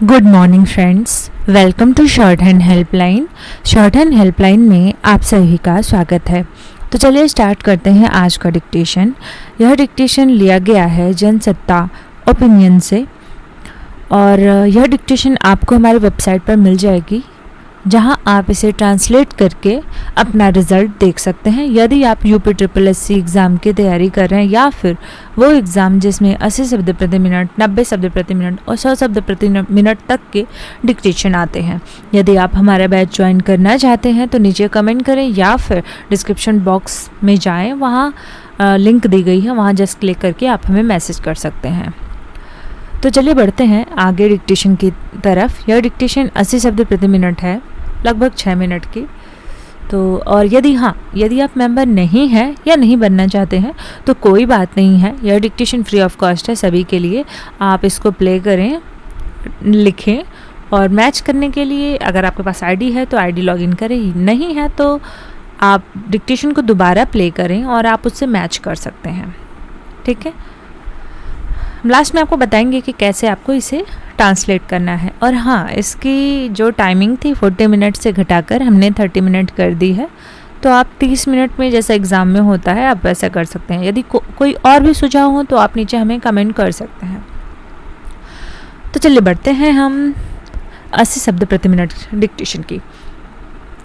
Good morning friends, welcome to shorthand helpline. Shorthand helpline में आप सभी का स्वागत है। तो चलिए स्टार्ट करते हैं आज का डिक्टेशन। यह डिक्टेशन लिया गया है जनसत्ता ओपिनियन से और यह डिक्टेशन आपको हमारी वेबसाइट पर मिल जाएगी, जहां आप इसे ट्रांसलेट करके अपना रिज़ल्ट देख सकते हैं। यदि आप UPSSC एग्ज़ाम की तैयारी कर रहे हैं या फिर वो एग्ज़ाम जिसमें 80 शब्द प्रति मिनट, 90 शब्द प्रति मिनट और 100 शब्द प्रति मिनट तक के डिक्टेशन आते हैं। यदि आप हमारा बैच ज्वाइन करना चाहते हैं तो नीचे कमेंट करें या फिर डिस्क्रिप्शन बॉक्स में जाएं, वहाँ लिंक दी गई है, वहाँ जस्ट क्लिक करके आप हमें मैसेज कर सकते हैं। तो चलिए बढ़ते हैं आगे डिक्टेशन की तरफ। यह डिक्टेशन 80 शब्द प्रति मिनट है, लगभग 6 मिनट की। तो और यदि आप मेंबर नहीं हैं या नहीं बनना चाहते हैं तो कोई बात नहीं है, यह डिक्टेशन फ्री ऑफ कॉस्ट है सभी के लिए। आप इसको प्ले करें, लिखें और मैच करने के लिए अगर आपके पास आईडी है तो आईडी लॉगिन करें, नहीं है तो आप डिक्टेशन को दोबारा प्ले करें और आप उससे मैच कर सकते हैं। ठीक है, लास्ट में आपको बताएंगे कि कैसे आपको इसे ट्रांसलेट करना है। और हाँ, इसकी जो टाइमिंग थी 40 मिनट से घटाकर हमने 30 मिनट कर दी है। तो आप 30 मिनट में जैसा एग्ज़ाम में होता है आप वैसा कर सकते हैं। यदि कोई और भी सुझाव हो तो आप नीचे हमें कमेंट कर सकते हैं। तो चलिए बढ़ते हैं हम 80 शब्द प्रति मिनट डिक्टेशन की।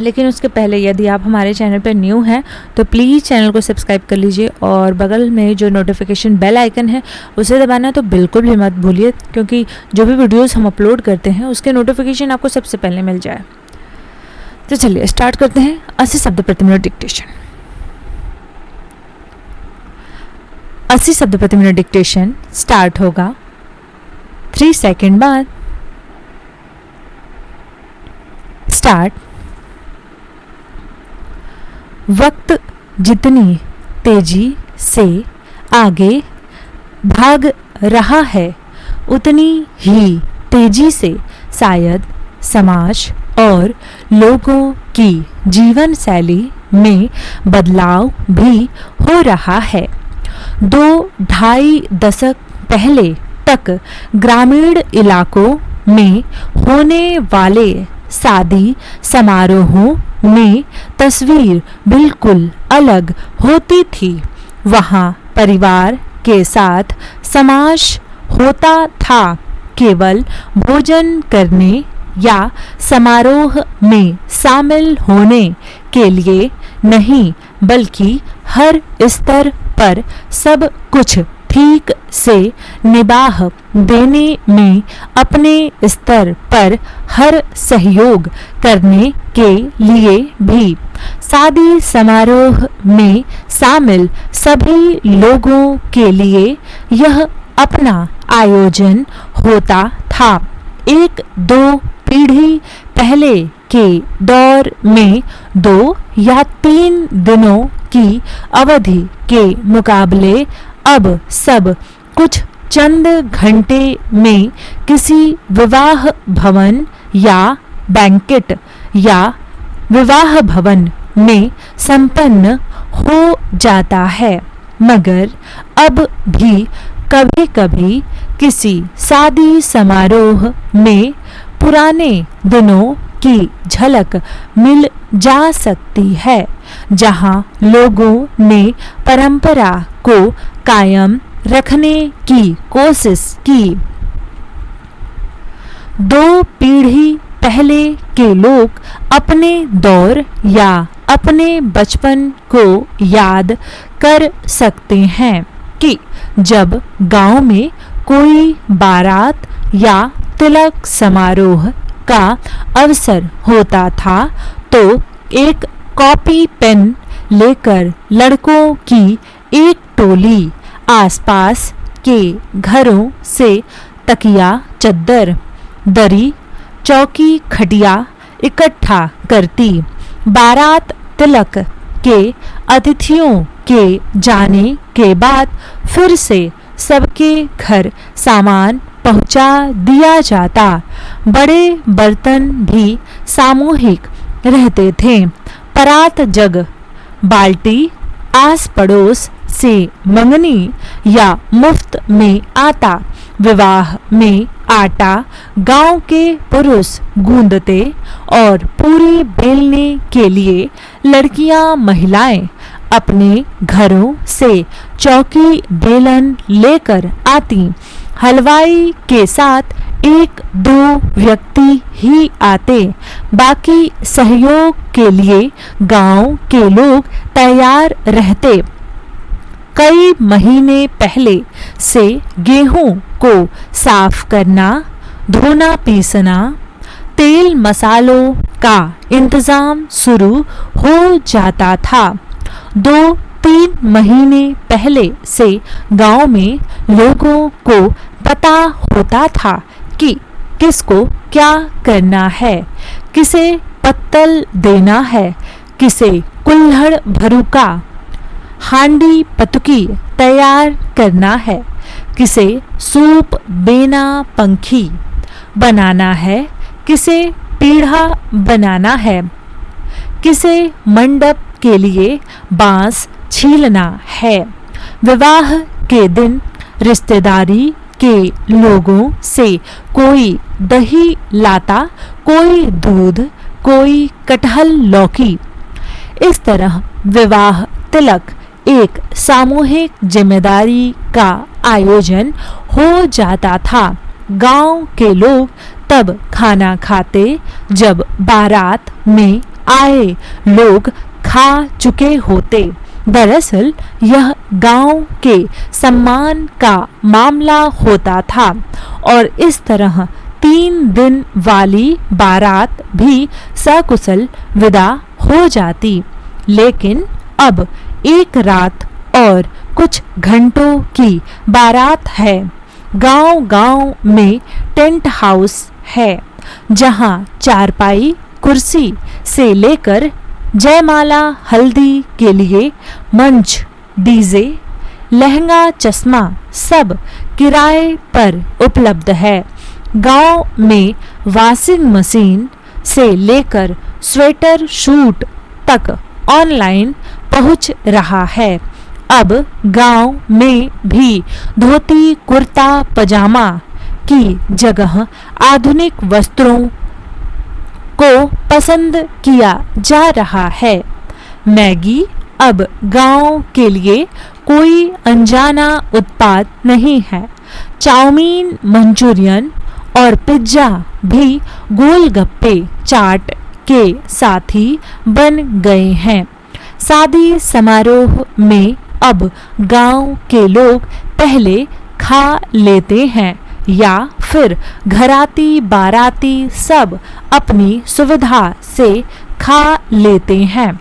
लेकिन उसके पहले यदि आप हमारे चैनल पर न्यू हैं तो प्लीज़ चैनल को सब्सक्राइब कर लीजिए और बगल में जो नोटिफिकेशन बेल आइकन है उसे दबाना तो बिल्कुल भी मत भूलिए, क्योंकि जो भी वीडियोस हम अपलोड करते हैं उसके नोटिफिकेशन आपको सबसे पहले मिल जाए। तो चलिए स्टार्ट करते हैं 80 शब्द प्रति मिनट डिक्टेशन। 80 शब्द प्रति मिनट डिक्टेशन स्टार्ट होगा 3 सेकेंड बाद। स्टार्ट। वक्त जितनी तेजी से आगे भाग रहा है उतनी ही तेजी से शायद समाज और लोगों की जीवन शैली में बदलाव भी हो रहा है। 2-2.5 दशक पहले तक ग्रामीण इलाकों में होने वाले शादी समारोहों में तस्वीर बिल्कुल अलग होती थी। वहाँ परिवार के साथ समाज होता था, केवल भोजन करने या समारोह में शामिल होने के लिए नहीं, बल्कि हर स्तर पर सब कुछ ठीक से निभाह देने में अपने स्तर पर हर सहयोग करने के लिए भी। शादी समारोह में शामिल सभी लोगों के लिए यह अपना आयोजन होता था। 1-2 पीढ़ी पहले के दौर में 2 या 3 दिनों की अवधि के मुकाबले अब सब कुछ चंद घंटे में किसी विवाह भवन या बैंकेट या विवाह भवन में संपन्न हो जाता है। मगर अब भी कभी-कभी किसी शादी समारोह में पुराने दिनों की झलक मिल जा सकती है, जहां लोगों ने परंपरा को कायम रखने की कोशिश की। 2 पीढ़ी पहले के लोग अपने दौर या अपने बचपन को याद कर सकते हैं कि जब गांव में कोई बारात या तिलक समारोह का अवसर होता था तो एक कॉपी पेन लेकर लड़कों की एक टोली आसपास के घरों से तकिया, चद्दर, दरी, चौकी, खटिया इकट्ठा करती। बारात तिलक के अतिथियों के जाने के बाद फिर से सबके घर सामान पहुंचा दिया जाता। बड़े बर्तन भी सामूहिक रहते थे। परात, जग, बाल्टी आस पड़ोस से मंगनी या मुफ्त में आता। विवाह में आटा गांव के पुरुष गूंदते और पूरी बेलने के लिए लड़कियां महिलाएं अपने घरों से चौकी बेलन लेकर आती। हलवाई के साथ एक दो व्यक्ति ही आते, बाकी सहयोग के लिए गांव के लोग तैयार रहते। कई महीने पहले से गेहूं को साफ करना, धोना, पीसना, तेल मसालों का इंतजाम शुरू हो जाता था। 2-3 महीने पहले से गांव में लोगों को पता होता था कि किसको क्या करना है, किसे पत्तल देना है, किसे कुल्हड़ भरुका हांडी पतुकी तैयार करना है, किसे सूप बेना पंखी बनाना है, किसे पीढ़ा बनाना है, किसे मंडप के लिए बांस छीलना है। विवाह के दिन रिश्तेदारी के लोगों से कोई दही लाता, कोई दूध, कोई कटहल लौकी। इस तरह विवाह तिलक एक सामूहिक जिम्मेदारी का आयोजन हो जाता था। गांव के लोग तब खाना खाते जब बारात में आए लोग खा चुके होते। दरअसल यह गांव के सम्मान का मामला होता था और इस तरह 3 दिन वाली बारात भी सकुशल विदा हो जाती। लेकिन अब एक रात और कुछ घंटों की बारात है। गांव-गांव में टेंट हाउस है, जहां चारपाई कुर्सी से लेकर जयमाला हल्दी के लिए मंच, डीजे, लहंगा, चश्मा सब किराए पर उपलब्ध है। गांव में वॉशिंग मशीन से लेकर स्वेटर शूट तक ऑनलाइन पहुंच रहा है। अब गांव में भी धोती कुर्ता पजामा की जगह आधुनिक वस्त्रों को पसंद किया जा रहा है। मैगी अब गांव के लिए कोई अनजाना उत्पाद नहीं है। चाउमीन, मंचूरियन और पिज्जा भी गोलगप्पे, चाट के साथी बन गए हैं। शादी समारोह में अब गांव के लोग पहले खा लेते हैं या फिर घराती बाराती सब अपनी सुविधा से खा लेते हैं।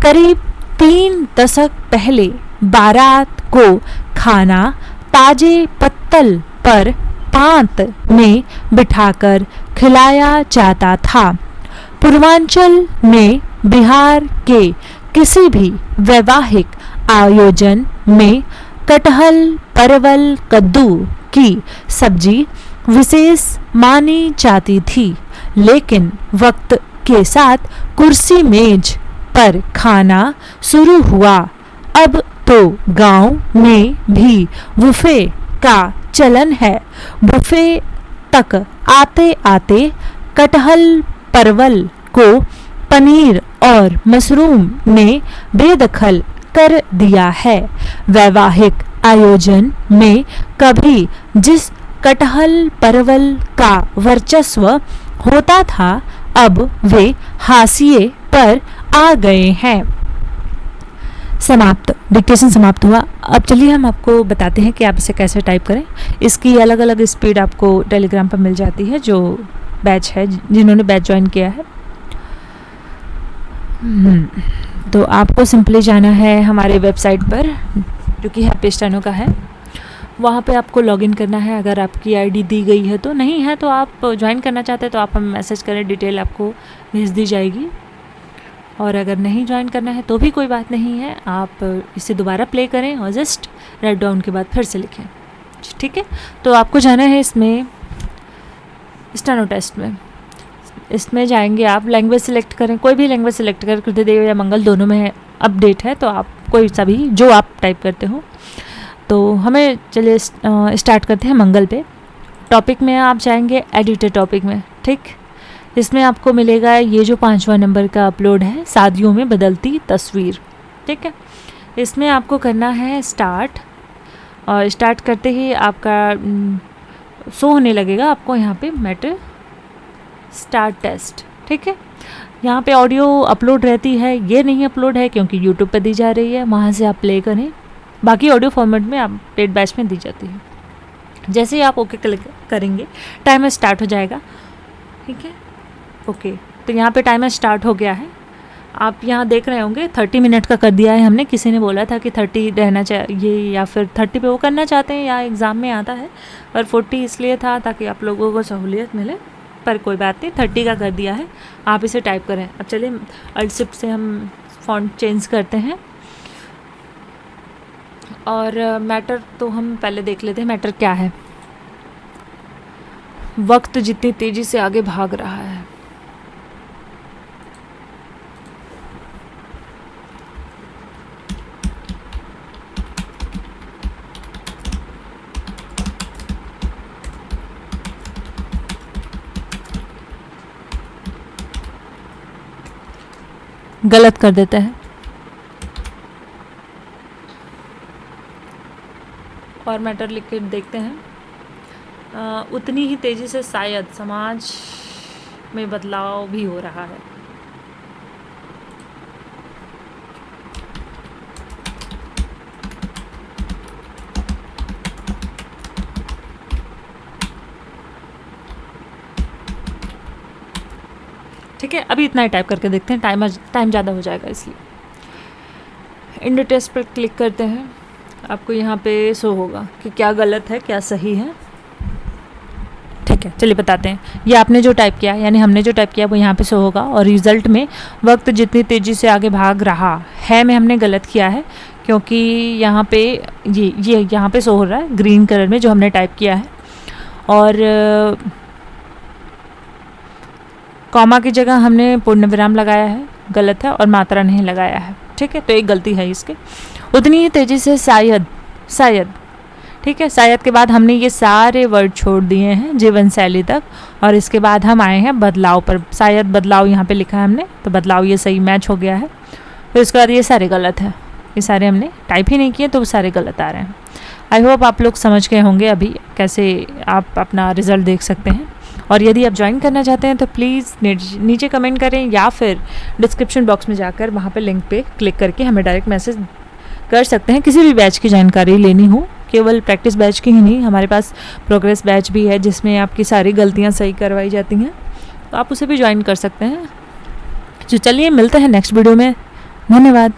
करीब 3 दशक पहले बारात को खाना ताजे पत्तल पर पांत में बिठाकर खिलाया जाता था। पूर्वांचल में बिहार के किसी भी वैवाहिक आयोजन में कटहल, परवल, कद्दू की सब्जी विशेष मानी जाती थी। लेकिन वक्त के साथ कुर्सी मेज पर खाना शुरू हुआ। अब तो गांव में भी बुफे का चलन है। बुफे तक आते आते कटहल, परवल को पनीर और मशरूम ने बेदखल कर दिया है। वैवाहिक आयोजन में कभी जिस कटहल परवल का वर्चस्व होता था, अब वे हाशिए पर आ गए हैं। समाप्त। डिक्टेशन समाप्त हुआ। अब चलिए हम आपको बताते हैं कि आप इसे कैसे टाइप करें। इसकी अलग अलग स्पीड आपको टेलीग्राम पर मिल जाती है, जो बैच है, जिन्होंने बैच ज्वाइन किया है। तो आपको सिंपली जाना है हमारे वेबसाइट पर, जो कि हैप्पी स्टेनो का है। वहाँ पे आपको लॉगिन करना है। अगर आपकी आईडी दी गई है तो, नहीं है तो आप ज्वाइन करना चाहते हैं तो आप हमें मैसेज करें, डिटेल आपको भेज दी जाएगी। और अगर नहीं ज्वाइन करना है तो भी कोई बात नहीं है, आप इसे दोबारा प्ले करें और जस्ट राइट डाउन के बाद फिर से लिखें, ठीक है। तो आपको जाना है इसमें स्टेनो टेस्ट में। इसमें जाएंगे आप, लैंग्वेज सेलेक्ट करें, कोई भी लैंग्वेज सेलेक्ट करें, कृतदेव या मंगल दोनों में अपडेट है, तो आप कोई सा भी जो आप टाइप करते हो। तो हमें चलिए स्टार्ट करते हैं मंगल पे। टॉपिक में आप जाएंगे एडिटर टॉपिक में, ठीक। इसमें आपको मिलेगा ये जो 5वां नंबर का अपलोड है, शादियों में बदलती तस्वीर, ठीक है। इसमें आपको करना है स्टार्ट, और स्टार्ट करते ही आपका शो होने लगेगा आपको यहाँ पे मैटर स्टार्ट टेस्ट, ठीक है। यहाँ पे ऑडियो अपलोड रहती है, ये नहीं अपलोड है क्योंकि यूट्यूब पे दी जा रही है, वहाँ से आप प्ले करें। बाकी ऑडियो फॉर्मेट में आप पेड बैच में दी जाती है। जैसे ही आप ओके क्लिक करेंगे टाइमर स्टार्ट हो जाएगा, ठीक है। ओके, तो यहाँ पे टाइमर स्टार्ट हो गया है। आप यहाँ देख रहे होंगे 30 मिनट का कर दिया है हमने। किसी ने बोला था कि 30 रहना चाहिए या फिर 30 पे वो करना चाहते हैं, या एग्ज़ाम में आता है, पर 40 इसलिए था ताकि आप लोगों को सहूलियत मिले, पर कोई बात नहीं, 30 का कर दिया है। आप इसे टाइप करें। अब चलिए अल्ट शिफ्ट से हम फॉन्ट चेंज करते हैं, और मैटर तो हम पहले देख लेते हैं मैटर क्या है। वक्त जितनी तेज़ी से आगे भाग रहा है, गलत कर देते हैं, और मैटर लिख के देखते हैं। उतनी ही तेज़ी से शायद समाज में बदलाव भी हो रहा है। ठीक है, अभी इतना ही टाइप करके देखते हैं, टाइम ज़्यादा हो जाएगा इसलिए। इंड टेस्ट पर क्लिक करते हैं। आपको यहाँ पे शो होगा कि क्या गलत है क्या सही है, ठीक है। चलिए बताते हैं। ये आपने जो टाइप किया, यानी हमने जो टाइप किया, वो यहाँ पे शो होगा, और रिज़ल्ट में वक्त जितनी तेज़ी से आगे भाग रहा है में हमने गलत किया है, क्योंकि यहाँ पे ये यहाँ पे शो हो रहा है ग्रीन कलर में जो हमने टाइप किया है, और कॉमा की जगह हमने पूर्ण विराम लगाया है, गलत है, और मात्रा नहीं लगाया है, ठीक है। तो एक गलती है इसके। उतनी ही तेज़ी से शायद, ठीक है। शायद के बाद हमने ये सारे वर्ड छोड़ दिए हैं जीवन शैली तक, और इसके बाद हम आए हैं बदलाव पर। शायद बदलाव यहाँ पे लिखा है हमने, तो बदलाव ये सही मैच हो गया है। फिर उसके बाद ये सारे गलत हैं, ये सारे हमने टाइप ही नहीं किए, तो वो सारे गलत आ रहे हैं। आई होप आप लोग समझ गए होंगे अभी कैसे आप अपना रिज़ल्ट देख सकते हैं। और यदि आप ज्वाइन करना चाहते हैं तो प्लीज़ नीचे कमेंट करें, या फिर डिस्क्रिप्शन बॉक्स में जाकर वहाँ पे लिंक पे क्लिक करके हमें डायरेक्ट मैसेज कर सकते हैं। किसी भी बैच की जानकारी लेनी हो, केवल प्रैक्टिस बैच की ही नहीं, हमारे पास प्रोग्रेस बैच भी है जिसमें आपकी सारी गलतियाँ सही करवाई जाती हैं, तो आप उसे भी ज्वाइन कर सकते हैं। तो चलिए मिलते हैं नेक्स्ट वीडियो में। धन्यवाद।